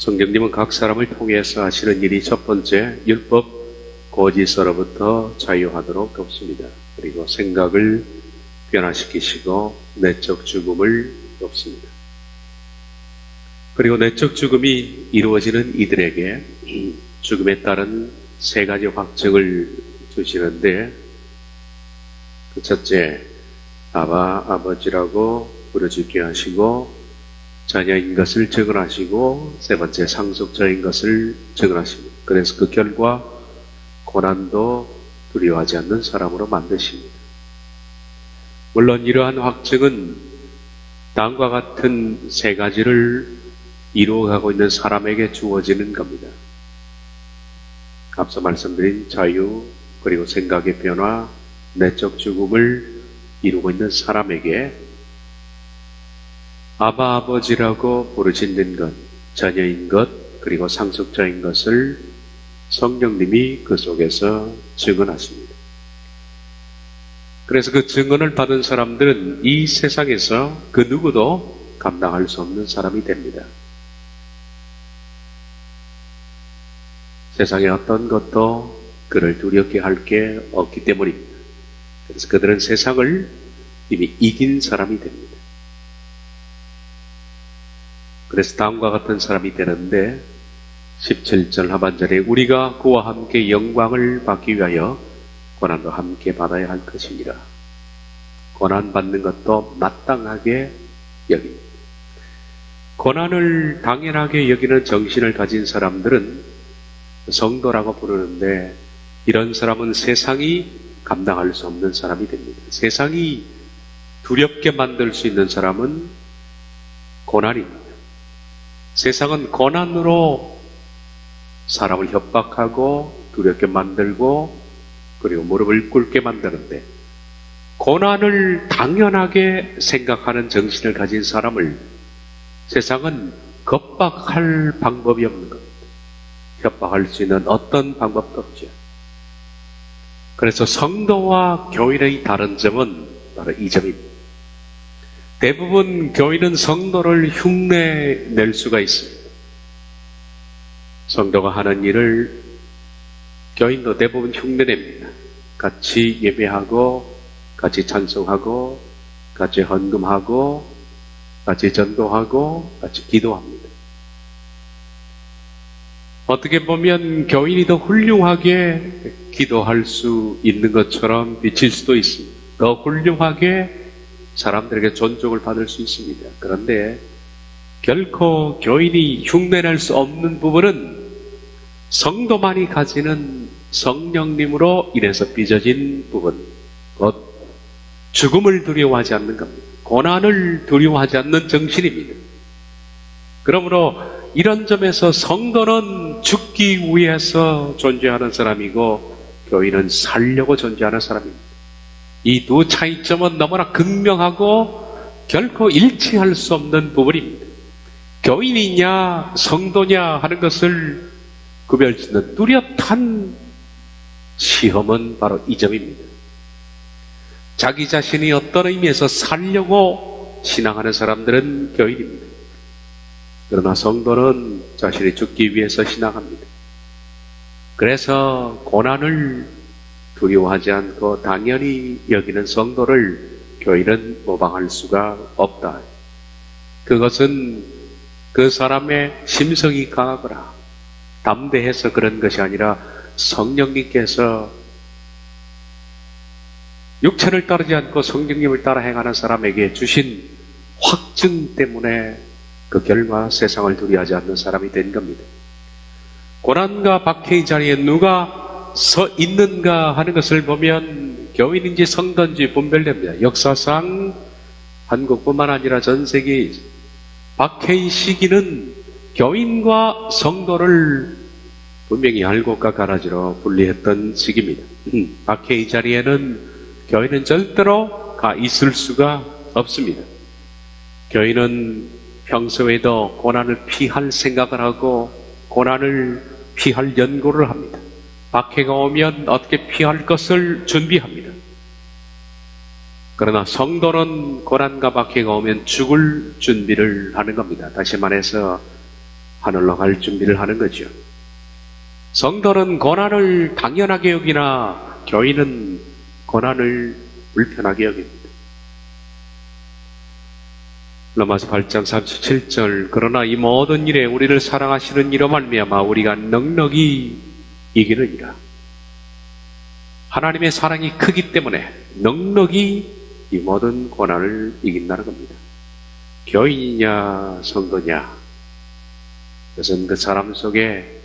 성경님은 각 사람을 통해서 하시는 일이 첫 번째, 율법 고지서로부터 자유하도록 돕습니다. 그리고 생각을 변화시키시고 내적 죽음을 돕습니다. 그리고 내적 죽음이 이루어지는 이들에게 죽음에 따른 세 가지 확증을 주시는데, 그 첫째, 아버지라고 부르짖게 하시고 자녀인 것을 증언하시고, 세 번째, 상속자인 것을 증언하십니다. 그래서 그 결과 고난도 두려워하지 않는 사람으로 만드십니다. 물론 이러한 확증은 다음과 같은 세 가지를 이루어가고 있는 사람에게 주어지는 겁니다. 앞서 말씀드린 자유, 그리고 생각의 변화, 내적 죽음을 이루고 있는 사람에게 아버지라고 부르짖는 것, 자녀인 것, 그리고 상속자인 것을 성령님이 그 속에서 증언하십니다. 그래서 그 증언을 받은 사람들은 이 세상에서 그 누구도 감당할 수 없는 사람이 됩니다. 세상에 어떤 것도 그를 두렵게 할 게 없기 때문입니다. 그래서 그들은 세상을 이미 이긴 사람이 됩니다. 그래서 다음과 같은 사람이 되는데, 17절 하반절에 우리가 그와 함께 영광을 받기 위하여 고난도 함께 받아야 할 것이니라. 고난 받는 것도 마땅하게 여깁니다. 고난을 당연하게 여기는 정신을 가진 사람들은 성도라고 부르는데, 이런 사람은 세상이 감당할 수 없는 사람이 됩니다. 세상이 두렵게 만들 수 있는 사람은 고난입니다. 세상은 고난으로 사람을 협박하고 두렵게 만들고 그리고 무릎을 꿇게 만드는데, 고난을 당연하게 생각하는 정신을 가진 사람을 세상은 겁박할 방법이 없는 겁니다. 협박할 수 있는 어떤 방법도 없죠. 그래서 성도와 교인의 다른 점은 바로 이 점입니다. 대부분 교인은 성도를 흉내낼 수가 있습니다. 성도가 하는 일을 교인도 대부분 흉내냅니다. 같이 예배하고, 같이 찬송하고, 같이 헌금하고, 같이 전도하고, 같이 기도합니다. 어떻게 보면 교인이 더 훌륭하게 기도할 수 있는 것처럼 비칠 수도 있습니다. 더 훌륭하게 사람들에게 존중을 받을 수 있습니다. 그런데 결코 교인이 흉내낼 수 없는 부분은 성도만이 가지는 성령님으로 인해서 빚어진 부분, 곧 죽음을 두려워하지 않는 겁니다. 고난을 두려워하지 않는 정신입니다. 그러므로 이런 점에서 성도는 죽기 위해서 존재하는 사람이고 교인은 살려고 존재하는 사람입니다. 이 두 차이점은 너무나 극명하고 결코 일치할 수 없는 부분입니다. 교인이냐 성도냐 하는 것을 구별짓는 뚜렷한 시험은 바로 이 점입니다. 자기 자신이 어떤 의미에서 살려고 신앙하는 사람들은 교인입니다. 그러나 성도는 자신이 죽기 위해서 신앙합니다. 그래서 고난을 두려워하지 않고 당연히 여기는 성도를 교인은 모방할 수가 없다. 그것은 그 사람의 심성이 강하거나 담대해서 그런 것이 아니라 성령님께서 육체를 따르지 않고 성령님을 따라 행하는 사람에게 주신 확증 때문에 그 결과 세상을 두려워하지 않는 사람이 된 겁니다. 고난과 박해의 자리에 누가 서 있는가 하는 것을 보면 교인인지 성도인지 분별됩니다. 역사상 한국뿐만 아니라 전 세계에 박해의 시기는 교인과 성도를 분명히 알곡과 가라지로 분리했던 시기입니다. 박해의 자리에는 교인은 절대로 가 있을 수가 없습니다. 교인은 평소에도 고난을 피할 생각을 하고 고난을 피할 연구를 합니다. 박해가 오면 어떻게 피할 것을 준비합니다. 그러나 성도는 고난과 박해가 오면 죽을 준비를 하는 겁니다. 다시 말해서 하늘로 갈 준비를 하는 거죠. 성도는 고난을 당연하게 여기나 교인은 고난을 불편하게 여깁니다. 로마서 8장 37절 그러나 이 모든 일에 우리를 사랑하시는 이로 말미암아 우리가 넉넉히 이기느니라. 하나님의 사랑이 크기 때문에 넉넉히 이 모든 고난을 이긴다는 겁니다. 교인이냐 성도냐 그것은 그 사람 속에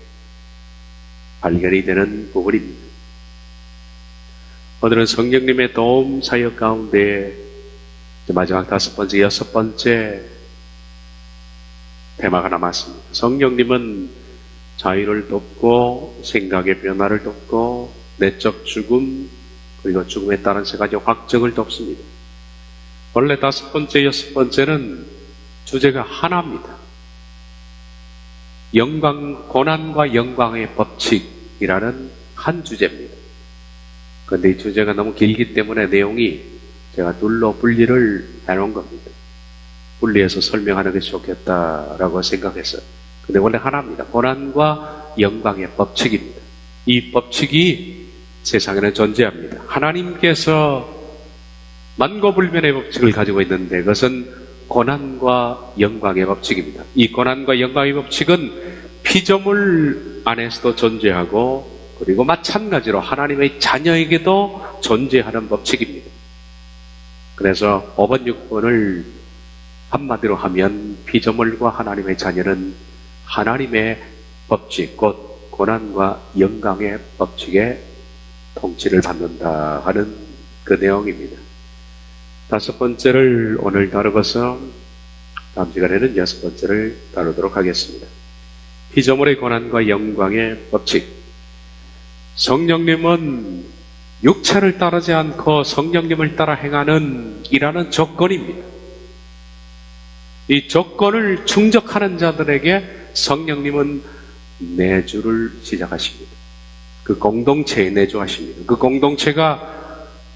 발견이 되는 부분입니다. 오늘은 성령님의 도움 사역 가운데 마지막 5번째, 6번째 테마가 남았습니다. 성령님은 자유를 돕고 생각의 변화를 돕고 내적 죽음 그리고 죽음에 따른 세 가지 확증을 돕습니다. 원래 5번째, 6번째는 주제가 하나입니다. 고난과 영광의 법칙이라는 한 주제입니다. 그런데 이 주제가 너무 길기 때문에 내용이 제가 둘로 분리를 해놓은 겁니다. 분리해서 설명하는 게 좋겠다라고 생각했어요. 근데 원래 하나입니다. 고난과 영광의 법칙입니다. 이 법칙이 세상에는 존재합니다. 하나님께서 만고불변의 법칙을 가지고 있는데 그것은 고난과 영광의 법칙입니다. 이 고난과 영광의 법칙은 피조물 안에서도 존재하고 그리고 마찬가지로 하나님의 자녀에게도 존재하는 법칙입니다. 그래서 5번, 6번을 한마디로 하면 피조물과 하나님의 자녀는 하나님의 법칙, 곧 고난과 영광의 법칙에 통치를 받는다 하는 그 내용입니다. 5번째를 오늘 다루고서 다음 시간에는 6번째를 다루도록 하겠습니다. 피조물의 고난과 영광의 법칙. 성령님은 육체를 따르지 않고 성령님을 따라 행하는 이라는 조건입니다. 이 조건을 충족하는 자들에게 성령님은 내주를 시작하십니다. 그 공동체에 내주하십니다. 그 공동체가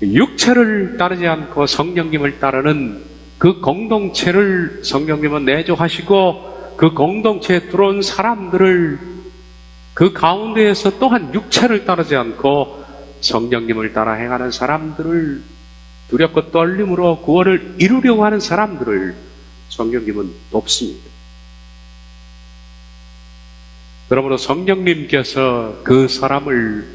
육체를 따르지 않고 성령님을 따르는 그 공동체를 성령님은 내주하시고 그 공동체에 들어온 사람들을 그 가운데에서 또한 육체를 따르지 않고 성령님을 따라 행하는 사람들을 두렵고 떨림으로 구원을 이루려고 하는 사람들을 성령님은 돕습니다. 그러므로 성령님께서 그 사람을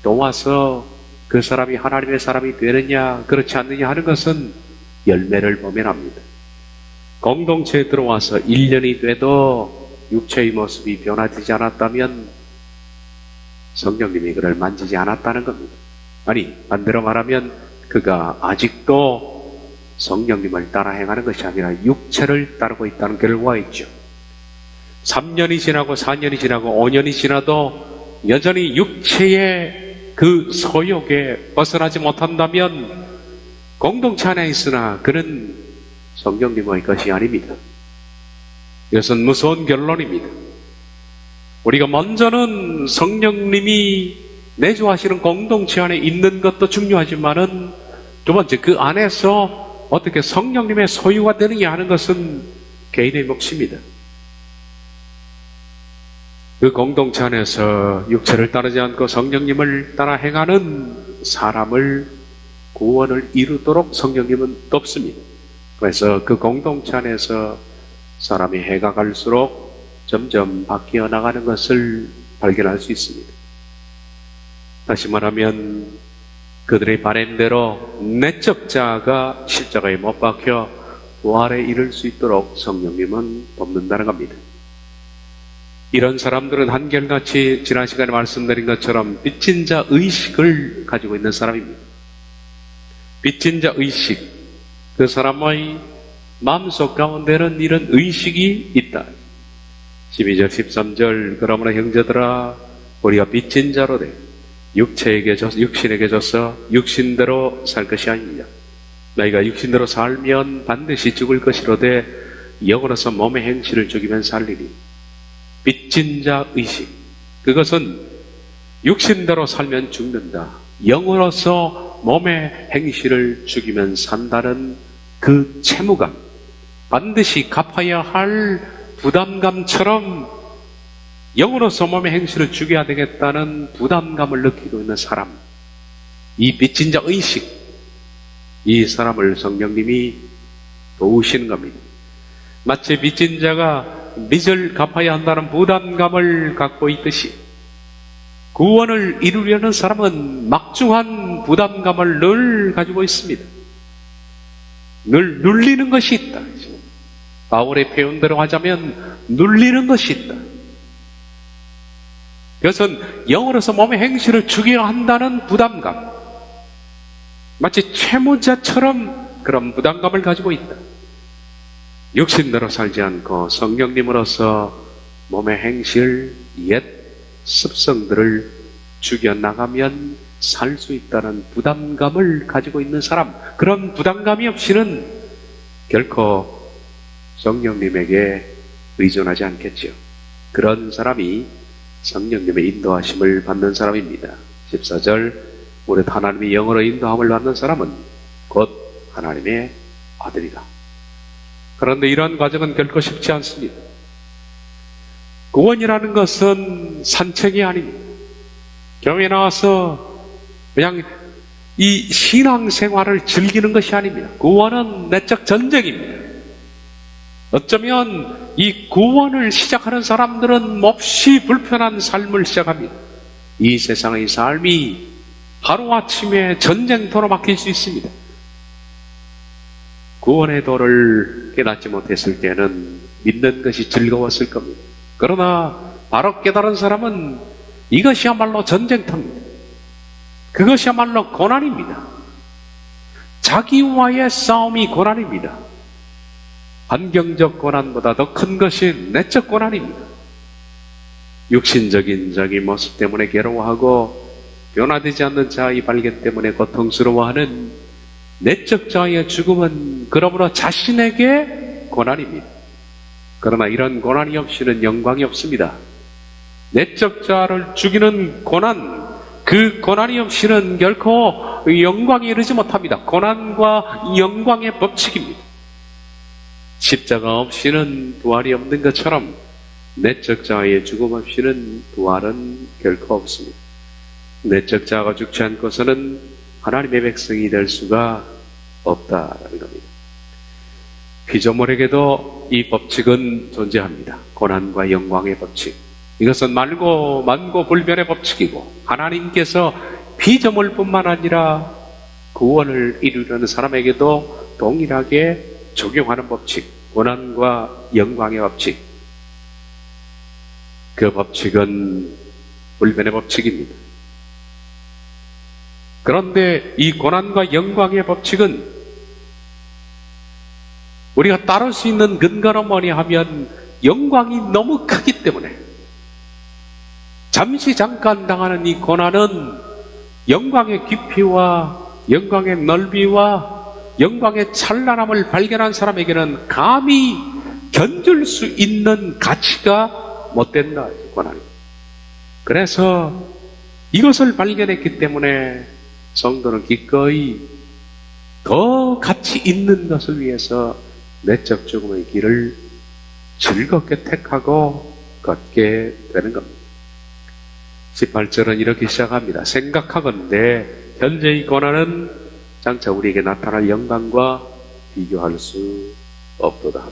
도와서 그 사람이 하나님의 사람이 되느냐 그렇지 않느냐 하는 것은 열매를 보면 합니다. 공동체에 들어와서 1년이 돼도 육체의 모습이 변화되지 않았다면 성령님이 그를 만지지 않았다는 겁니다. 아니 반대로 말하면 그가 아직도 성령님을 따라 행하는 것이 아니라 육체를 따르고 있다는 결과가 있죠. 3년이 지나고 4년이 지나고 5년이 지나도 여전히 육체의 그 소욕에 벗어나지 못한다면 공동체 안에 있으나 그는 성령님의 것이 아닙니다. 이것은 무서운 결론입니다. 우리가 먼저는 성령님이 내주하시는 공동체 안에 있는 것도 중요하지만은 두 번째 그 안에서 어떻게 성령님의 소유가 되느냐 하는 것은 개인의 몫입니다. 그 공동체 안에서 육체를 따르지 않고 성령님을 따라 행하는 사람을 구원을 이루도록 성령님은 돕습니다. 그래서 그 공동체 안에서 사람이 해가 갈수록 점점 바뀌어 나가는 것을 발견할 수 있습니다. 다시 말하면 그들의 바램대로 내적 자아가 십자가에 못 박혀 부활에 이를 수 있도록 성령님은 돕는다는 겁니다. 이런 사람들은 한결같이 지난 시간에 말씀드린 것처럼 빚진 자 의식을 가지고 있는 사람입니다. 빚진 자 의식, 그 사람의 마음속 가운데는 이런 의식이 있다. 12절 13절 그러므로 형제들아 우리가 빚진 자로 돼 육신에게 져서 육신대로 살 것이 아니냐. 너희가 육신대로 살면 반드시 죽을 것이로되 영으로서 몸의 행실을 죽이면 살리니. 빚진 자 의식, 그것은 육신대로 살면 죽는다, 영으로서 몸의 행실을 죽이면 산다는 그 채무감, 반드시 갚아야 할 부담감처럼 영으로서 몸의 행실을 죽여야 되겠다는 부담감을 느끼고 있는 사람, 이 빚진 자 의식, 이 사람을 성령님이 도우시는 겁니다. 마치 빚진 자가 빚을 갚아야 한다는 부담감을 갖고 있듯이 구원을 이루려는 사람은 막중한 부담감을 늘 가지고 있습니다. 늘 눌리는 것이 있다. 바울의 표현대로 하자면 눌리는 것이 있다. 그것은 영으로서 몸의 행실을 죽여야 한다는 부담감, 마치 채무자처럼 그런 부담감을 가지고 있다. 육신대로 살지 않고 성령님으로서 몸의 행실, 옛 습성들을 죽여나가면 살 수 있다는 부담감을 가지고 있는 사람, 그런 부담감이 없이는 결코 성령님에게 의존하지 않겠죠. 그런 사람이 성령님의 인도하심을 받는 사람입니다. 14절 우리 하나님의 영으로 인도함을 받는 사람은 곧 하나님의 아들이다. 그런데 이러한 과정은 결코 쉽지 않습니다. 구원이라는 것은 산책이 아닙니다. 교회에 나와서 그냥 이 신앙생활을 즐기는 것이 아닙니다. 구원은 내적 전쟁입니다. 어쩌면 이 구원을 시작하는 사람들은 몹시 불편한 삶을 시작합니다. 이 세상의 삶이 하루아침에 전쟁터로 바뀔 수 있습니다. 구원의 도를 깨닫지 못했을 때는 믿는 것이 즐거웠을 겁니다. 그러나 바로 깨달은 사람은 이것이야말로 전쟁터입니다. 그것이야말로 고난입니다. 자기와의 싸움이 고난입니다. 환경적 고난보다 더 큰 것이 내적 고난입니다. 육신적인 자기 모습 때문에 괴로워하고 변화되지 않는 자의 발견 때문에 고통스러워하는 내적 자의 죽음은 그러므로 자신에게 고난입니다. 그러나 이런 고난이 없이는 영광이 없습니다. 내적 자를 죽이는 고난, 그 고난이 없이는 결코 영광에 이르지 못합니다. 고난과 영광의 법칙입니다. 십자가 없이는 부활이 없는 것처럼 내적 자의 죽음 없이는 부활은 결코 없습니다. 내적 자가 죽지 않고서는 하나님의 백성이 될 수가 없다라는 겁니다. 피조물에게도 이 법칙은 존재합니다. 고난과 영광의 법칙. 이것은 만고불변의 법칙이고 하나님께서 피조물뿐만 아니라 구원을 이루려는 사람에게도 동일하게 적용하는 법칙, 고난과 영광의 법칙. 그 법칙은 불변의 법칙입니다. 그런데 이 고난과 영광의 법칙은 우리가 따를 수 있는 근거는 뭐냐 하면 영광이 너무 크기 때문에 잠시 잠깐 당하는 이 고난은 영광의 깊이와 영광의 넓이와 영광의 찬란함을 발견한 사람에게는 감히 견줄 수 있는 가치가 못 된다. 고난이. 그래서 이것을 발견했기 때문에 성도는 기꺼이 더 가치 있는 것을 위해서 내적 죽음의 길을 즐겁게 택하고 걷게 되는 겁니다. 18절은 이렇게 시작합니다. 생각하건대 현재의 고난은 장차 우리에게 나타날 영광과 비교할 수 없도다.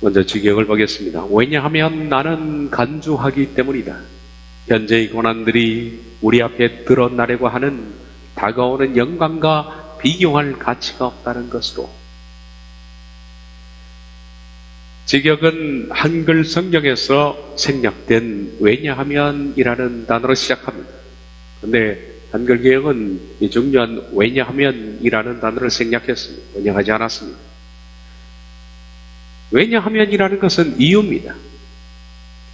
먼저 지경을 보겠습니다. 왜냐하면 나는 간주하기 때문이다. 현재의 고난들이 우리 앞에 드러나려고 하는 다가오는 영광과 비교할 가치가 없다는 것으로. 직역은 한글 성경에서 생략된 왜냐하면이라는 단어로 시작합니다. 그런데 한글 개혁은 이 중요한 왜냐하면이라는 단어를 생략했습니다. 왜냐하지 않았습니다. 왜냐하면이라는 것은 이유입니다.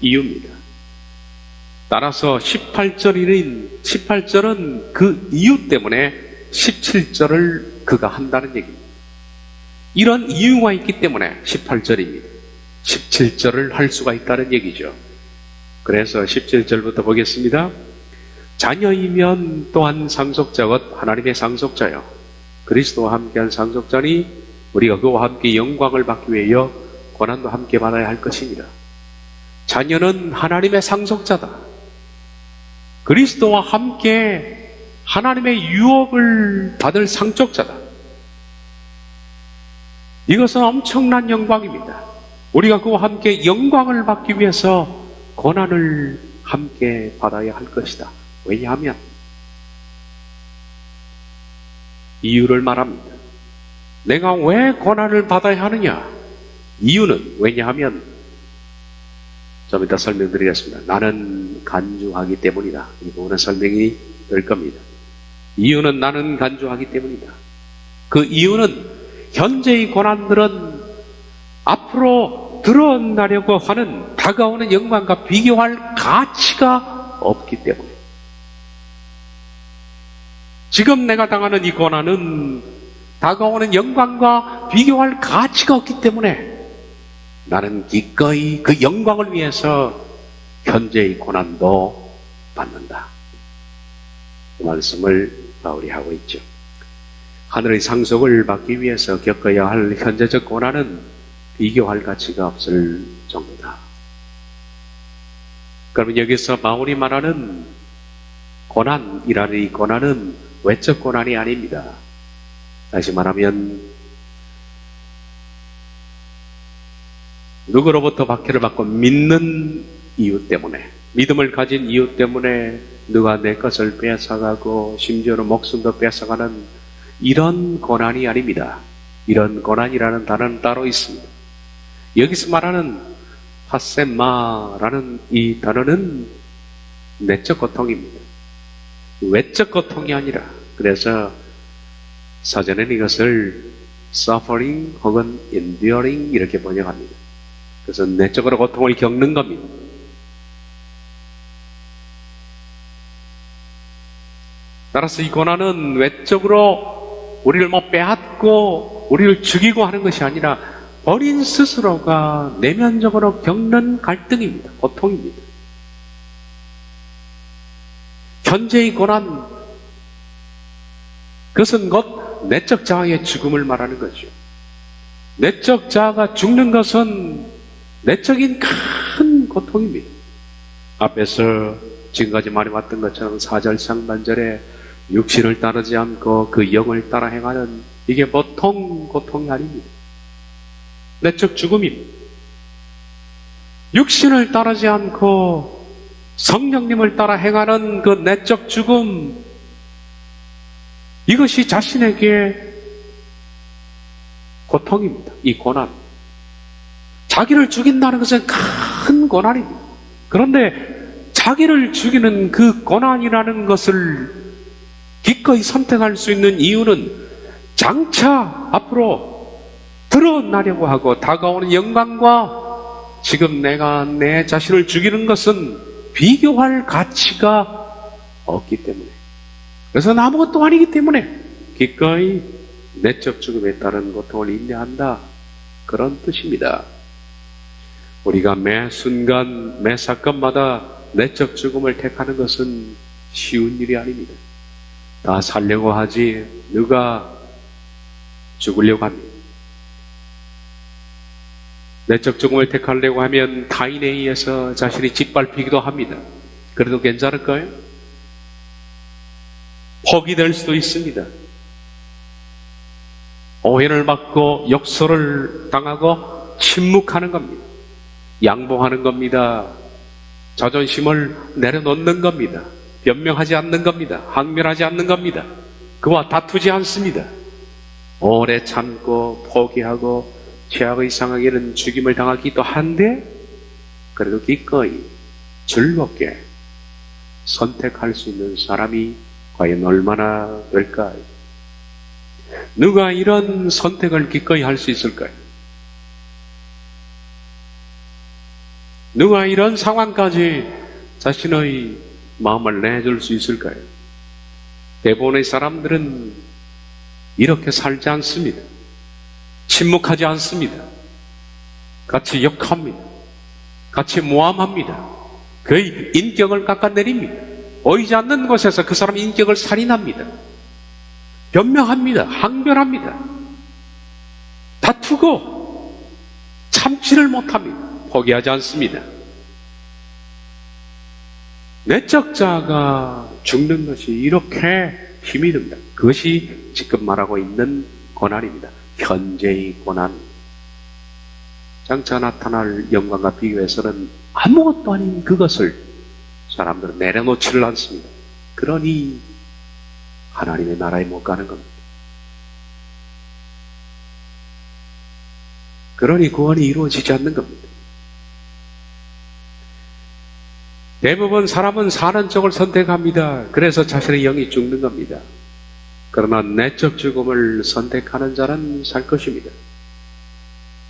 이유입니다. 따라서 18절은 그 이유 때문에 17절을 그가 한다는 얘기입니다. 이런 이유가 있기 때문에 18절입니다. 17절을 할 수가 있다는 얘기죠. 그래서 17절부터 보겠습니다. 자녀이면 또한 상속자곧 하나님의 상속자요 그리스도와 함께한 상속자니 우리가 그와 함께 영광을 받기 위하여 고난도 함께 받아야 할 것이니라. 자녀는 하나님의 상속자다. 그리스도와 함께 하나님의 유업을 받을 상속자다. 이것은 엄청난 영광입니다. 우리가 그와 함께 영광을 받기 위해서 고난을 함께 받아야 할 것이다. 왜냐하면 이유를 말합니다. 내가 왜 고난을 받아야 하느냐? 이유는 왜냐하면 좀 이따 설명드리겠습니다. 나는 간주하기 때문이다. 이 부분은 설명이 될 겁니다. 이유는 나는 간주하기 때문이다. 그 이유는 현재의 고난들은 앞으로 드러나려고 하는 다가오는 영광과 비교할 가치가 없기 때문에. 지금 내가 당하는 이 고난은 다가오는 영광과 비교할 가치가 없기 때문에 나는 기꺼이 그 영광을 위해서 현재의 고난도 받는다. 그 말씀을 바울이 하고 있죠. 하늘의 상속을 받기 위해서 겪어야 할 현재적 고난은 비교할 가치가 없을 정도다. 그러면 여기서 바울이 말하는 고난이라는 이 고난은 외적 고난이 아닙니다. 다시 말하면 누구로부터 박해를 받고 믿는 이유 때문에, 믿음을 가진 이유 때문에 누가 내 것을 뺏어가고 심지어는 목숨도 뺏어가는 이런 고난이 아닙니다. 이런 고난이라는 단어는 따로 있습니다. 여기서 말하는 파세마라는 이 단어는 내적 고통입니다. 외적 고통이 아니라, 그래서 사전에는 이것을 suffering 혹은 enduring 이렇게 번역합니다. 그래서 내적으로 고통을 겪는 겁니다. 따라서 이 고난은 외적으로 우리를 빼앗고 우리를 죽이고 하는 것이 아니라 본인 스스로가 내면적으로 겪는 갈등입니다. 고통입니다. 현재의 고난, 그것은 곧 내적 자아의 죽음을 말하는 거죠. 내적 자아가 죽는 것은 내적인 큰 고통입니다. 앞에서 지금까지 말해왔던 것처럼 4절 상반절에 육신을 따르지 않고 그 영을 따라 행하는, 이게 보통 고통이 아닙니다. 내적 죽음입니다. 육신을 따르지 않고 성령님을 따라 행하는 그 내적 죽음, 이것이 자신에게 고통입니다. 이 고난. 자기를 죽인다는 것은 큰 고난입니다. 그런데 자기를 죽이는 그 고난이라는 것을 기꺼이 선택할 수 있는 이유는 장차 앞으로 드러나려고 하고 다가오는 영광과 지금 내가 내 자신을 죽이는 것은 비교할 가치가 없기 때문에, 그래서 아무것도 아니기 때문에 기꺼이 내적 죽음에 따른 고통을 인내한다, 그런 뜻입니다. 우리가 매 순간 매 사건마다 내적 죽음을 택하는 것은 쉬운 일이 아닙니다. 다 살려고 하지 누가 죽으려고 합니다. 내적 죽음을 택하려고 하면 타인에 의해서 자신이 짓밟히기도 합니다. 그래도 괜찮을까요? 포기될 수도 있습니다. 오해를 받고 욕설을 당하고 침묵하는 겁니다. 양보하는 겁니다. 자존심을 내려놓는 겁니다. 변명하지 않는 겁니다. 항변하지 않는 겁니다. 그와 다투지 않습니다. 오래 참고 포기하고 최악의 상황에는 죽임을 당하기도 한데 그래도 기꺼이 즐겁게 선택할 수 있는 사람이 과연 얼마나 될까요? 누가 이런 선택을 기꺼이 할 수 있을까요? 누가 이런 상황까지 자신의 마음을 내줄 수 있을까요? 대부분의 사람들은 이렇게 살지 않습니다. 침묵하지 않습니다. 같이 욕합니다. 같이 모함합니다. 그의 인격을 깎아내립니다. 보이지 않는 곳에서 그 사람의 인격을 살인합니다. 변명합니다. 항변합니다. 다투고 참지를 못합니다. 포기하지 않습니다. 내적 자가 죽는 것이 이렇게 힘이 듭니다. 그것이 지금 말하고 있는 고난입니다. 현재의 고난. 장차 나타날 영광과 비교해서는 아무것도 아닌 그것을 사람들은 내려놓지를 않습니다. 그러니 하나님의 나라에 못 가는 겁니다. 그러니 구원이 이루어지지 않는 겁니다. 대부분 사람은 사는 쪽을 선택합니다. 그래서 자신의 영이 죽는 겁니다. 그러나 내적 죽음을 선택하는 자는 살 것입니다.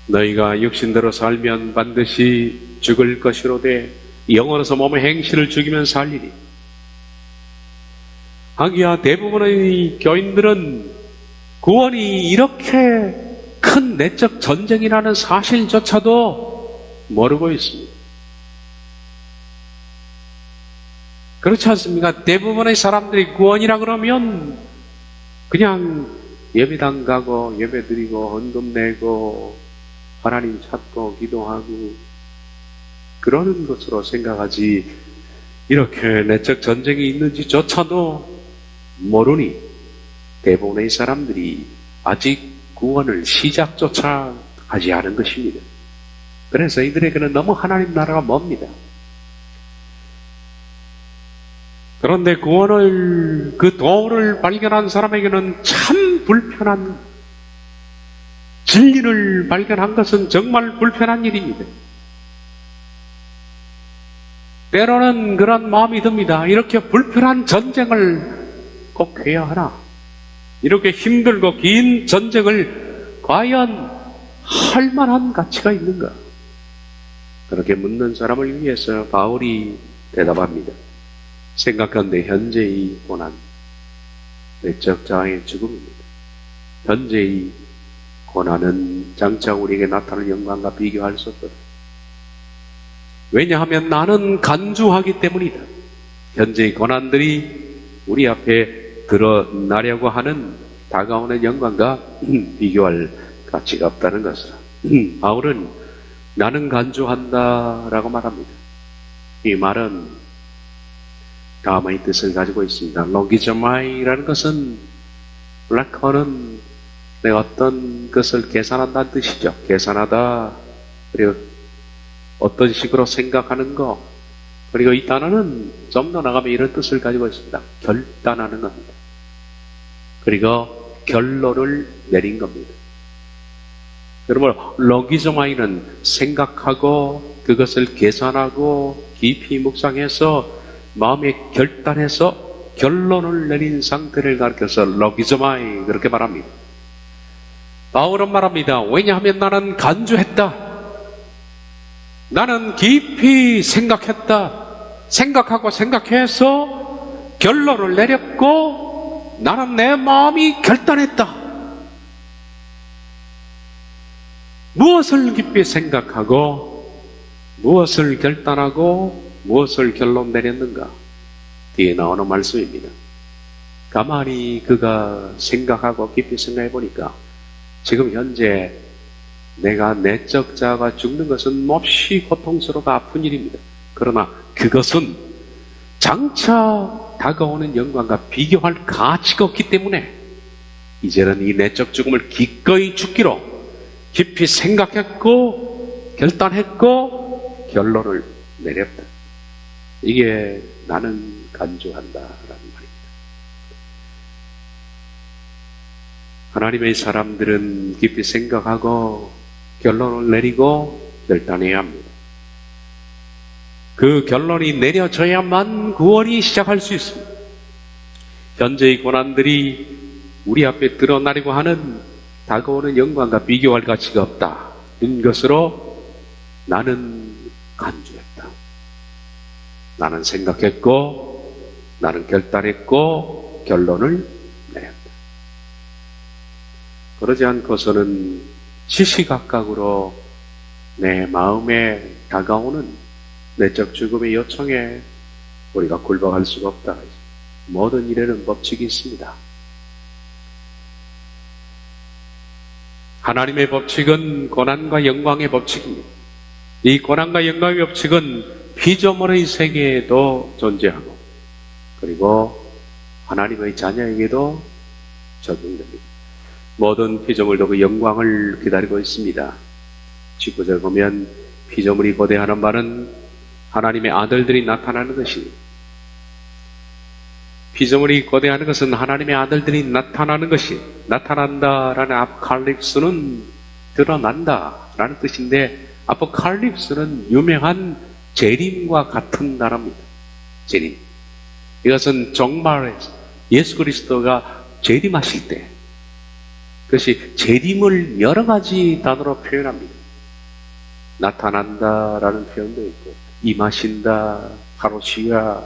너희가 육신대로 살면 반드시 죽을 것이로되 영으로서 몸의 행실을 죽이면 살리니. 하기야 대부분의 교인들은 구원이 이렇게 큰 내적 전쟁이라는 사실조차도 모르고 있습니다. 그렇지 않습니까? 대부분의 사람들이 구원이라 그러면 그냥 예배당 가고 예배 드리고 헌금 내고 하나님 찾고 기도하고 그러는 것으로 생각하지 이렇게 내적 전쟁이 있는지조차도 모르니 대부분의 사람들이 아직 구원을 시작조차 하지 않은 것입니다. 그래서 이들에게는 너무 하나님 나라가 멉니다. 그런데 구원을, 그 도를 발견한 사람에게는 참 불편한, 진리를 발견한 것은 정말 불편한 일입니다. 때로는 그런 마음이 듭니다. 이렇게 불편한 전쟁을 꼭 해야 하나? 이렇게 힘들고 긴 전쟁을 과연 할 만한 가치가 있는가? 그렇게 묻는 사람을 위해서 바울이 대답합니다. 생각한데 현재의 고난, 내적 자아의 죽음입니다. 현재의 고난은 장차 우리에게 나타날 영광과 비교할 수 없다. 왜냐하면 나는 간주하기 때문이다. 현재의 고난들이 우리 앞에 드러나려고 하는 다가오는 영광과 비교할 가치가 없다는 것을 바울은 나는 간주한다라고 말합니다. 이 말은 다음의 뜻을 가지고 있습니다. 로기저마이라는 것은 블랙홀은 내가 어떤 것을 계산한다는 뜻이죠. 계산하다, 그리고 어떤 식으로 생각하는 것, 그리고 이 단어는 좀 더 나가면 이런 뜻을 가지고 있습니다. 결단하는 겁니다. 그리고 결론을 내린 겁니다. 여러분, 로기저마이는 생각하고 그것을 계산하고 깊이 묵상해서 마음에 결단해서 결론을 내린 상태를 가리켜서 로기저마이 그렇게 말합니다. 바울은 말합니다. 왜냐하면 나는 간주했다. 나는 깊이 생각했다. 생각하고 생각해서 결론을 내렸고 나는 내 마음이 결단했다. 무엇을 깊이 생각하고 무엇을 결단하고 무엇을 결론 내렸는가? 뒤에 나오는 말씀입니다. 가만히 그가 생각하고 깊이 생각해 보니까 지금 현재 내가 내적 자아가 죽는 것은 몹시 고통스럽고 아픈 일입니다. 그러나 그것은 장차 다가오는 영광과 비교할 가치가 없기 때문에 이제는 이 내적 죽음을 기꺼이 죽기로 깊이 생각했고 결단했고 결론을 내렸다. 이게 나는 간주한다라는 말입니다. 하나님의 사람들은 깊이 생각하고 결론을 내리고 결단해야 합니다. 그 결론이 내려져야만 구원이 시작할 수 있습니다. 현재의 고난들이 우리 앞에 드러나려고 하는 다가오는 영광과 비교할 가치가 없다. 이런 것으로 나는 간주했다. 나는 생각했고 나는 결단했고 결론을 내렸다. 그러지 않고서는 시시각각으로 내 마음에 다가오는 내적 죽음의 요청에 우리가 굴복할 수가 없다. 모든 일에는 법칙이 있습니다. 하나님의 법칙은 고난과 영광의 법칙입니다. 이 고난과 영광의 법칙은 피조물의 세계에도 존재하고 그리고 하나님의 자녀에게도 적용됩니다. 모든 피조물도 그 영광을 기다리고 있습니다. 19절 보면 피조물이 고대하는 바는 하나님의 아들들이 나타나는 것입니다. 피조물이 고대하는 것은 하나님의 아들들이 나타나는 것이 나타난다라는 아포칼립스는 드러난다라는 뜻인데 아포칼립스는 유명한 재림과 같은 단어입니다. 재림. 이것은 정말 예수 그리스도가 재림하실 때 그것이 재림을 여러 가지 단어로 표현합니다. 나타난다라는 표현도 있고 임하신다, 파로시아,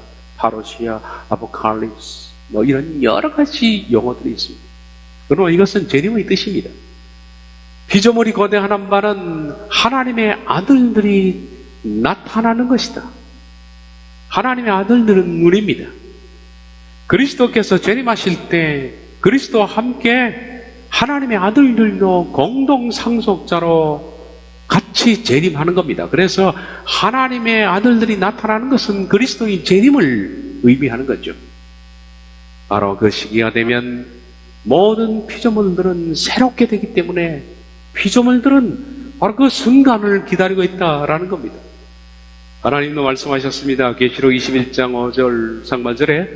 아포칼립스 뭐 이런 여러 가지 용어들이 있습니다. 그러나 이것은 재림의 뜻입니다. 피조물이 거대하는 바는 하나님의 아들들이 나타나는 것이다. 하나님의 아들들은 우리입니다. 그리스도께서 재림하실 때 그리스도와 함께 하나님의 아들들도 공동 상속자로 같이 재림하는 겁니다. 그래서 하나님의 아들들이 나타나는 것은 그리스도의 재림을 의미하는 거죠. 바로 그 시기가 되면 모든 피조물들은 새롭게 되기 때문에 피조물들은 바로 그 순간을 기다리고 있다라는 겁니다. 하나님도 말씀하셨습니다. 계시록 21장 5절 상반절에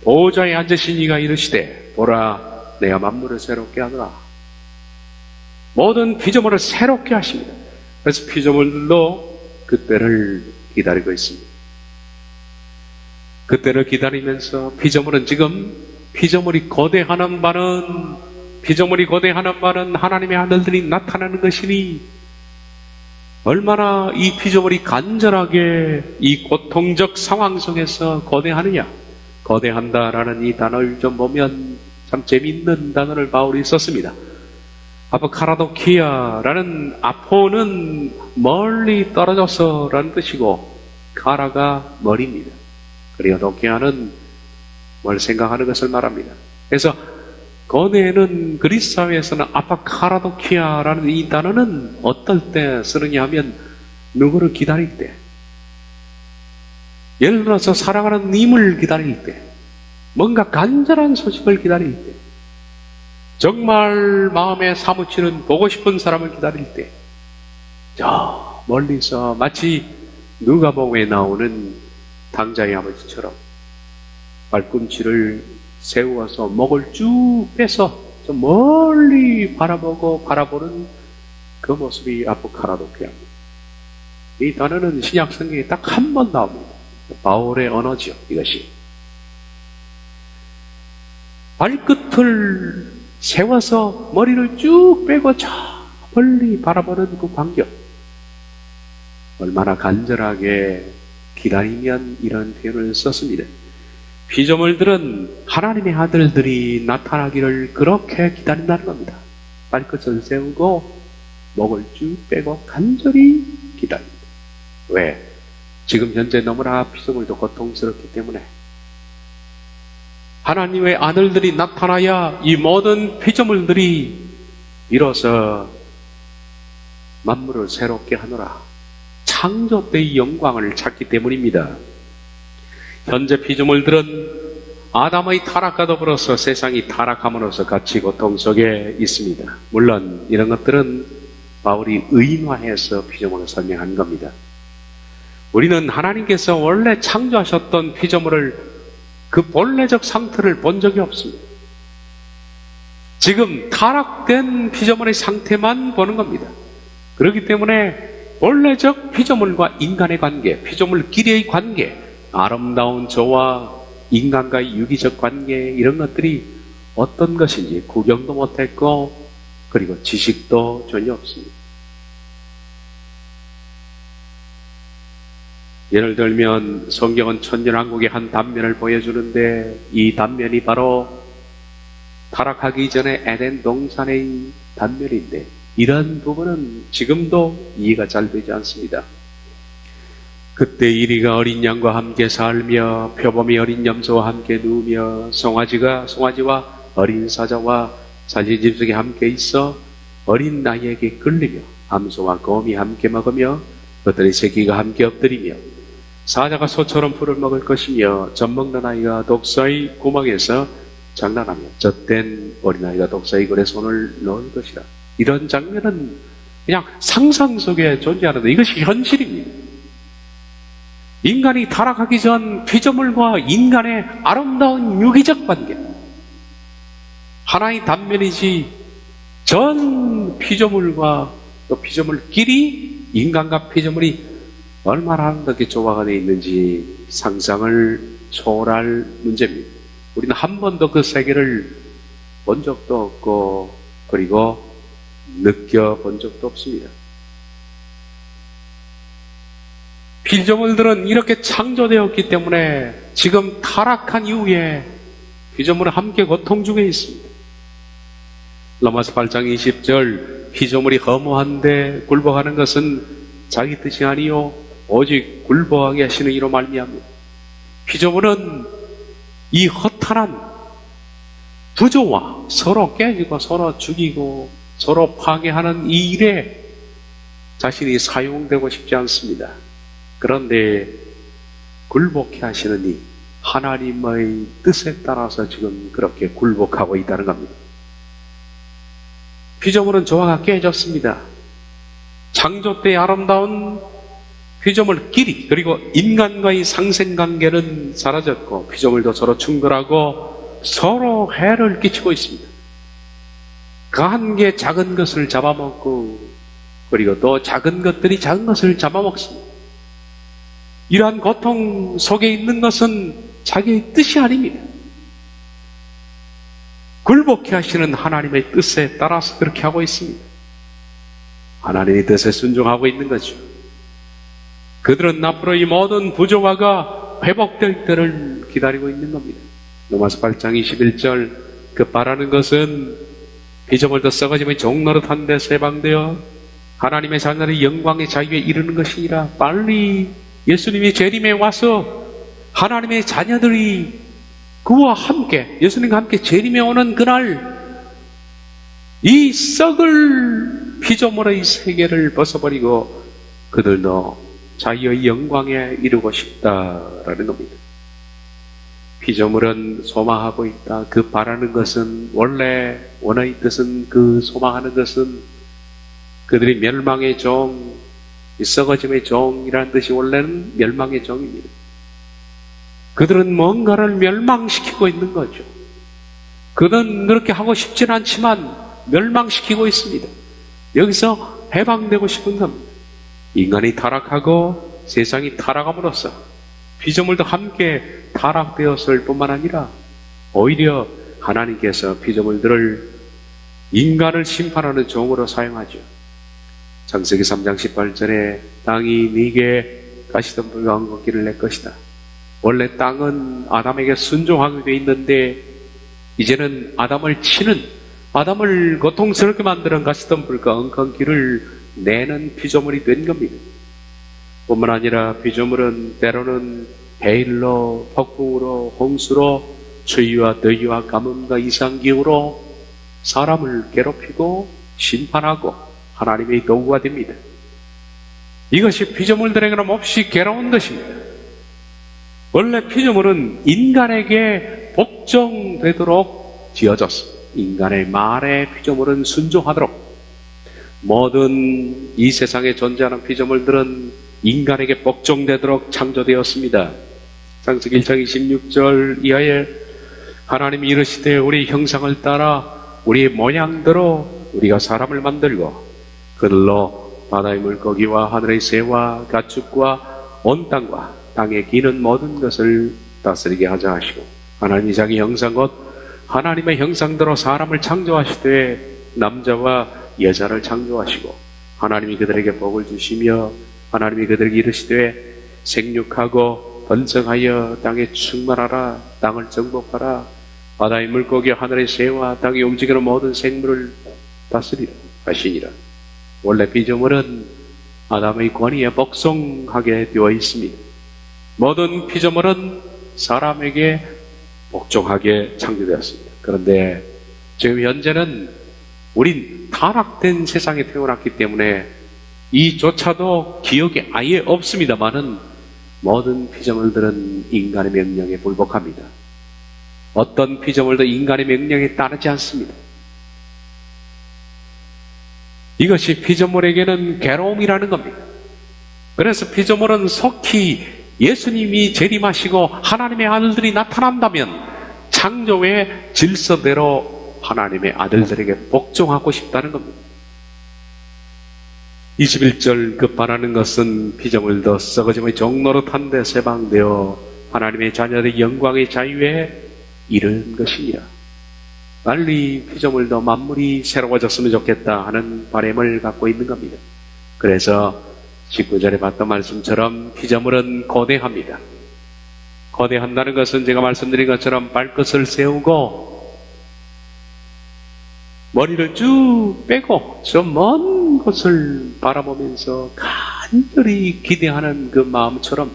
보호자에 앉으신 이가 이르시되 보라 내가 만물을 새롭게 하노라. 모든 피조물을 새롭게 하십니다. 그래서 피조물들도 그때를 기다리고 있습니다. 그때를 기다리면서 피조물은 지금 피조물이 거대하는 바는 하나님의 아들들이 나타나는 것이니 얼마나 이 피조물이 간절하게 이 고통적 상황 속에서 거대하느냐. 거대한다라는 이 단어를 좀 보면 참 재미있는 단어를 바울이 썼습니다. 아포카라도키아라는 아포는 멀리 떨어져서 라는 뜻이고 카라가 머리입니다. 그리고 도키아는 뭘 생각하는 것을 말합니다. 그래서 고대에는 그리스 사회에서는 아파카라도키아라는 이 단어는 어떨 때 쓰느냐 하면 누구를 기다릴 때, 예를 들어서 사랑하는 님을 기다릴 때, 뭔가 간절한 소식을 기다릴 때, 정말 마음에 사무치는 보고 싶은 사람을 기다릴 때, 저 멀리서 마치 누가복음에 나오는 당자의 아버지처럼 발꿈치를 세워서 목을 쭉 빼서 저 멀리 바라보는 그 모습이 아포카라도키아입니다. 이 단어는 신약 성경에 딱 한 번 나옵니다. 바울의 언어죠, 이것이. 발끝을 세워서 머리를 쭉 빼고 저 멀리 바라보는 그 광경. 얼마나 간절하게 기다리면 이런 표현을 썼습니다. 피조물들은 하나님의 아들들이 나타나기를 그렇게 기다린다는 겁니다. 발끝을 세우고 목을 쭉 빼고 간절히 기다립니다. 왜? 지금 현재 너무나 피조물도 고통스럽기 때문에 하나님의 아들들이 나타나야 이 모든 피조물들이 비로소 만물을 새롭게 하노라. 창조 때의 영광을 찾기 때문입니다. 현재 피조물들은 아담의 타락과 더불어서 세상이 타락함으로써 같이 고통 속에 있습니다. 물론 이런 것들은 바울이 의인화해서 피조물을 설명한 겁니다. 우리는 하나님께서 원래 창조하셨던 피조물을 그 본래적 상태를 본 적이 없습니다. 지금 타락된 피조물의 상태만 보는 겁니다. 그렇기 때문에 본래적 피조물과 인간의 관계, 피조물끼리의 관계, 아름다운 저와 인간과의 유기적 관계, 이런 것들이 어떤 것인지 구경도 못했고 그리고 지식도 전혀 없습니다. 예를 들면 성경은 천년왕국의 한 단면을 보여주는데 이 단면이 바로 타락하기 전에 에덴 동산의 단면인데 이런 부분은 지금도 이해가 잘 되지 않습니다. 그때 이리가 어린 양과 함께 살며 표범이 어린 염소와 함께 누우며 송아지와 어린 사자와 사제짐승이 함께 있어 어린 나이에게 끌리며 암소와 곰이 함께 먹으며 그들의 새끼가 함께 엎드리며 사자가 소처럼 풀을 먹을 것이며 젖먹는 아이가 독사의 구멍에서 장난하며 젖된 어린아이가 독사의 굴에 손을 넣을 것이라. 이런 장면은 그냥 상상 속에 존재하는데 이것이 현실입니다. 인간이 타락하기 전 피조물과 인간의 아름다운 유기적 관계, 하나의 단면이지 전 피조물과 또 피조물끼리 인간과 피조물이 얼마나 아름답게 조화가 되어 있는지 상상을 초월할 문제입니다. 우리는 한 번도 그 세계를 본 적도 없고 그리고 느껴본 적도 없습니다. 피조물들은 이렇게 창조되었기 때문에 지금 타락한 이후에 피조물은 함께 고통 중에 있습니다. 로마서 8장 20절 피조물이 허무한데 굴복하는 것은 자기 뜻이 아니요 오직 굴복하게 하시는 이로 말미암니다. 피조물은 이 허탄한 부조와 서로 깨지고 서로 죽이고 서로 파괴하는 이 일에 자신이 사용되고 싶지 않습니다. 그런데 굴복해 하시는 이 하나님의 뜻에 따라서 지금 그렇게 굴복하고 있다는 겁니다. 피조물은 조화가 깨졌습니다. 창조 때의 아름다운 피조물끼리 그리고 인간과의 상생관계는 사라졌고 피조물도 서로 충돌하고 서로 해를 끼치고 있습니다. 그 한 개 작은 것을 잡아먹고 그리고 또 작은 것들이 작은 것을 잡아먹습니다. 이러한 고통 속에 있는 것은 자기의 뜻이 아닙니다. 굴복해 하시는 하나님의 뜻에 따라서 그렇게 하고 있습니다. 하나님의 뜻에 순종하고 있는 거죠. 그들은 앞으로 이 모든 부조화가 회복될 때를 기다리고 있는 겁니다. 로마서 8장 21절 그 바라는 것은 피조물도 썩어짐의 종노릇한 데서 해방되어 하나님의 자녀의 영광의 자유에 이르는 것이니라. 빨리 예수님이 재림에 와서 하나님의 자녀들이 그와 함께 예수님과 함께 재림에 오는 그날 이 썩을 피조물의 세계를 벗어버리고 그들도 자유의 영광에 이르고 싶다라는 겁니다. 피조물은 소망하고 있다. 그 바라는 것은 원래 원의 뜻은 그 소망하는 것은 그들이 멸망의 종, 썩어짐의 종이라는 뜻이 원래는 멸망의 종입니다. 그들은 뭔가를 멸망시키고 있는 거죠. 그들은 그렇게 하고 싶진 않지만 멸망시키고 있습니다. 여기서 해방되고 싶은 겁니다. 인간이 타락하고 세상이 타락함으로써 피조물도 함께 타락되었을 뿐만 아니라 오히려 하나님께서 피조물들을 인간을 심판하는 종으로 사용하죠. 창세기 3장 18절에 땅이 네게 가시덤불과 엉겅퀴를 낼 것이다. 원래 땅은 아담에게 순종하게 돼 있는데 이제는 아담을 치는, 아담을 고통스럽게 만드는 가시덤불과 엉겅퀴를 내는 피조물이 된 겁니다. 뿐만 아니라 피조물은 때로는 해일로, 폭풍으로, 홍수로, 추위와 더위와 가뭄과 이상기후로 사람을 괴롭히고 심판하고 하나님의 도구가 됩니다. 이것이 피조물들에게는 몹시 괴로운 것입니다. 원래 피조물은 인간에게 복종되도록 지어졌습니다. 인간의 말에 피조물은 순종하도록. 모든 이 세상에 존재하는 피조물들은 인간에게 복종되도록 창조되었습니다. 창세기 1장 26절 이하에 하나님이 이르시되 우리 형상을 따라 우리의 모양대로 우리가 사람을 만들고 그들로 바다의 물고기와 하늘의 새와 가축과 온 땅과 땅에 기는 모든 것을 다스리게 하자 하시고, 하나님이 자기 형상 곧 하나님의 형상대로 사람을 창조하시되 남자와 여자를 창조하시고, 하나님이 그들에게 복을 주시며 하나님이 그들에게 이르시되 생육하고 번성하여 땅에 충만하라, 땅을 정복하라, 바다의 물고기 하늘의 새와 땅에 움직이는 모든 생물을 다스리라 하시니라. 원래 피조물은 아담의 권위에 복종하게 되어 있습니다. 모든 피조물은 사람에게 복종하게 창조되었습니다. 그런데 지금 현재는 우린 타락된 세상에 태어났기 때문에 이조차도 기억이 아예 없습니다만은 모든 피조물들은 인간의 명령에 불복합니다. 어떤 피조물도 인간의 명령에 따르지 않습니다. 이것이 피조물에게는 괴로움이라는 겁니다. 그래서 피조물은 속히 예수님이 재림하시고 하나님의 아들들이 나타난다면 창조의 질서대로 하나님의 아들들에게 복종하고 싶다는 겁니다. 21절 급바라는 것은 피조물도 썩어짐의 종노릇한데 세방되어 하나님의 자녀들의 영광의 자유에 이른 것이니라. 빨리 피조물도 만물이 새로워졌으면 좋겠다 하는 바람을 갖고 있는 겁니다. 그래서 19절에 봤던 말씀처럼 피조물은 거대합니다. 거대한다는 것은 제가 말씀드린 것처럼 발끝을 세우고 머리를 쭉 빼고 저 먼 곳을 바라보면서 간절히 기대하는 그 마음처럼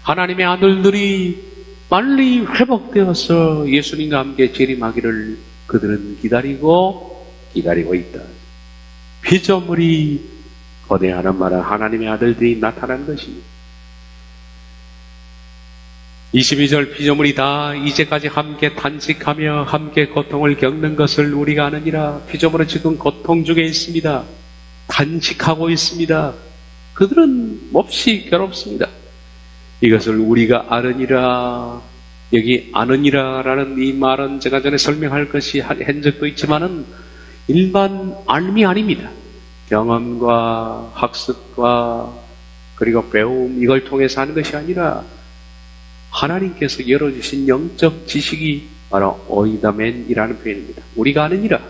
하나님의 아들들이 빨리 회복되어서 예수님과 함께 재림하기를 그들은 기다리고 있다. 피조물이 거대하는 말은 하나님의 아들들이 나타난 것입니다. 22절 피조물이 다 이제까지 함께 탄식하며 함께 고통을 겪는 것을 우리가 아느니라. 피조물은 지금 고통 중에 있습니다. 탄식하고 있습니다. 그들은 몹시 괴롭습니다. 이것을 우리가 아느니라. 여기 아느니라 라는 이 말은 제가 전에 설명할 것이 한 적도 있지만은 일반 알미 아닙니다. 경험과 학습과 그리고 배움 이걸 통해서 하는 것이 아니라 하나님께서 열어주신 영적 지식이 바로 오이다멘이라는 표현입니다. 우리가 아느니라.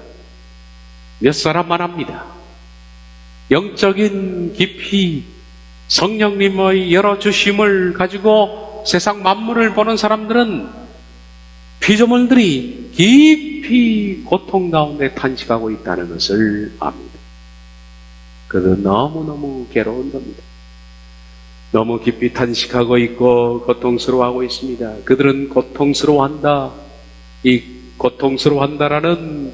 몇 사람만 합니다. 영적인 깊이 성령님의 열어주심을 가지고 세상 만물을 보는 사람들은 피조물들이 깊이 고통 가운데 탄식하고 있다는 것을 압니다. 그들은 너무너무 괴로운 겁니다. 너무 깊이 탄식하고 있고 고통스러워하고 있습니다. 그들은 고통스러워한다. 이 고통스러워한다라는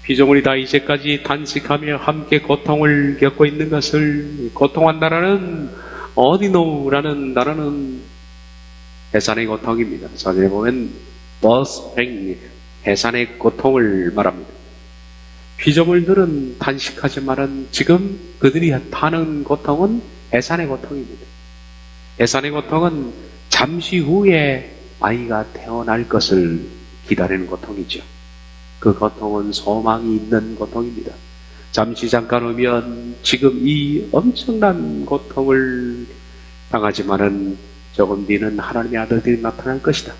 피조물이 다 이제까지 탄식하며 함께 고통을 겪고 있는 것을 고통한다라는 어디노라는 단어는 해산의 고통입니다. 사전에 보면 버스팽 해산의 고통을 말합니다. 피조물들은 탄식하지만은 지금 그들이 타는 고통은 해산의 고통입니다. 해산의 고통은 잠시 후에 아이가 태어날 것을 기다리는 고통이죠. 그 고통은 소망이 있는 고통입니다. 잠시 잠깐 오면 지금 이 엄청난 고통을 당하지만은 조금 뒤는 하나님의 아들들이 나타날 것이다.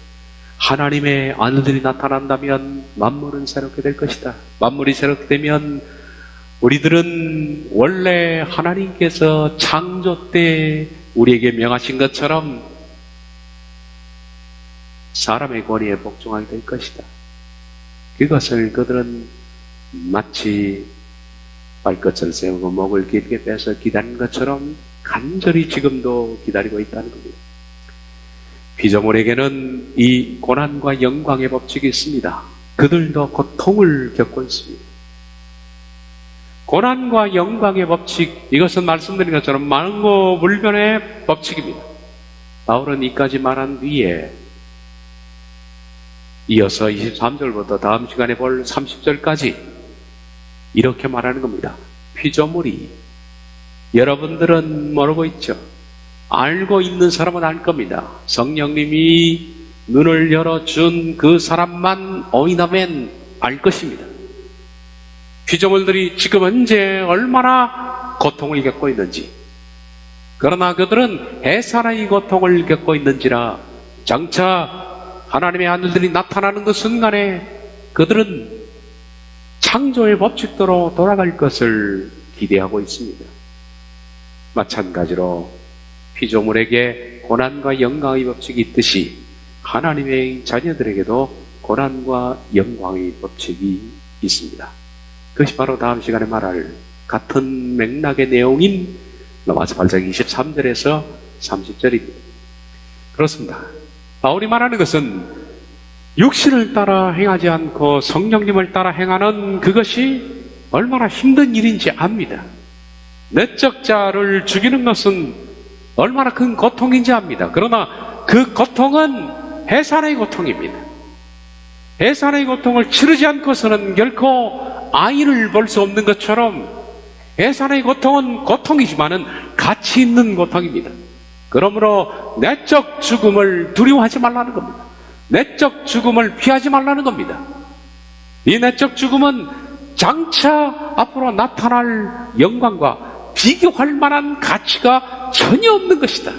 하나님의 아들들이 나타난다면 만물은 새롭게 될 것이다. 만물이 새롭게 되면 우리들은 원래 하나님께서 창조 때 우리에게 명하신 것처럼 사람의 권위에 복종하게 될 것이다. 그것을 그들은 마치 발끝을 세우고 목을 길게 빼서 기다리는 것처럼 간절히 지금도 기다리고 있다는 겁니다. 피조물에게는 이 고난과 영광의 법칙이 있습니다. 그들도 고통을 겪고 있습니다. 고난과 영광의 법칙, 이것은 말씀드린 것처럼 만고불변의 법칙입니다. 바울은 이까지 말한 뒤에 이어서 23절부터 다음 시간에 볼 30절까지 이렇게 말하는 겁니다. 피조물이, 여러분들은 모르고 있죠? 알고 있는 사람은 알 겁니다. 성령님이 눈을 열어준 그 사람만 오인하면 알 것입니다. 피조물들이 지금 현재 얼마나 고통을 겪고 있는지, 그러나 그들은 해산의 고통을 겪고 있는지라 장차 하나님의 아들들이 나타나는 그 순간에 그들은 창조의 법칙대로 돌아갈 것을 기대하고 있습니다. 마찬가지로 피조물에게 고난과 영광의 법칙이 있듯이 하나님의 자녀들에게도 고난과 영광의 법칙이 있습니다. 그것이 바로 다음 시간에 말할 같은 맥락의 내용인 로마서 8장 23절에서 30절입니다. 그렇습니다. 바울이 말하는 것은 육신을 따라 행하지 않고 성령님을 따라 행하는 그것이 얼마나 힘든 일인지 압니다. 내적 자를 죽이는 것은 얼마나 큰 고통인지 압니다. 그러나 그 고통은 해산의 고통입니다. 해산의 고통을 치르지 않고서는 결코 아이를 볼 수 없는 것처럼 해산의 고통은 고통이지만은 가치 있는 고통입니다. 그러므로 내적 죽음을 두려워하지 말라는 겁니다. 내적 죽음을 피하지 말라는 겁니다. 이 내적 죽음은 장차 앞으로 나타날 영광과 비교할 만한 가치가 전혀 없는 것이다.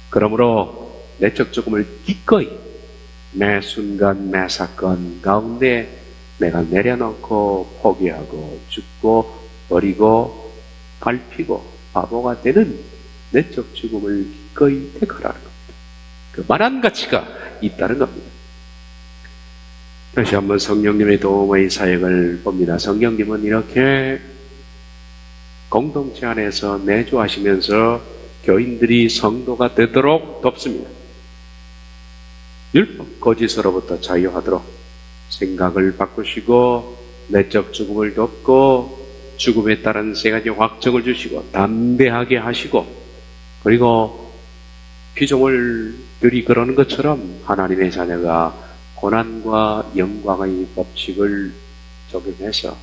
그러므로 내적 죽음을 기꺼이 매 순간 매 사건 가운데 내가 내려놓고 포기하고 죽고 버리고 밟히고 바보가 되는 내적 죽음을 기꺼이 택하라는 겁니다. 그만한 가치가 있다는 겁니다. 다시 한번 성령님의 도움의 사역을 봅니다. 성령님은 이렇게 공동체 안에서 내주하시면서 교인들이 성도가 되도록 돕습니다. 율법 거짓으로부터 자유하도록 생각을 바꾸시고 내적 죽음을 돕고 죽음에 따른 세 가지 확정을 주시고 담대하게 하시고, 그리고 피조물들이 그러는 것처럼 하나님의 자녀가 고난과 영광의 법칙을 적용해서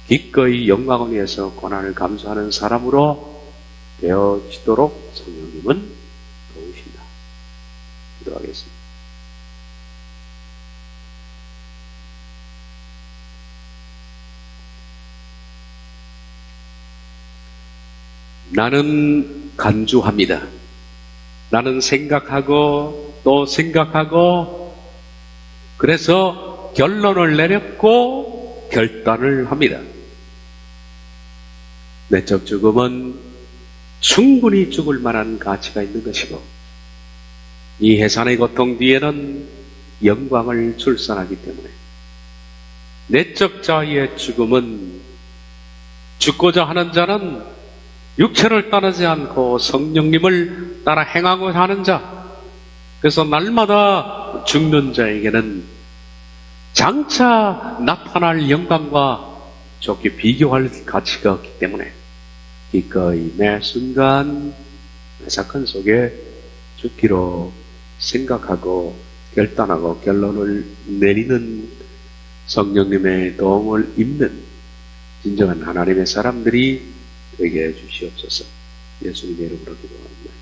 기꺼이 영광을 위해서 고난을 감수하는 사람으로 되어지도록 성령님은 도우신다. 기도하겠습니다. 나는 간주합니다. 나는 생각하고 또 생각하고 그래서 결론을 내렸고 결단을 합니다. 내적 죽음은 충분히 죽을 만한 가치가 있는 것이고 이 해산의 고통 뒤에는 영광을 출산하기 때문에 내적 자의 죽음은 죽고자 하는 자는 육체를 따르지 않고 성령님을 따라 행하고 하는 자, 그래서 날마다 죽는 자에게는 장차 나타날 영광과 좋게 비교할 가치가 없기 때문에 기꺼이 매 순간 매 사건 속에 죽기로 생각하고 결단하고 결론을 내리는 성령님의 도움을 입는 진정한 하나님의 사람들이 되게 해주시옵소서. 예수님의 이름으로 기도합니다.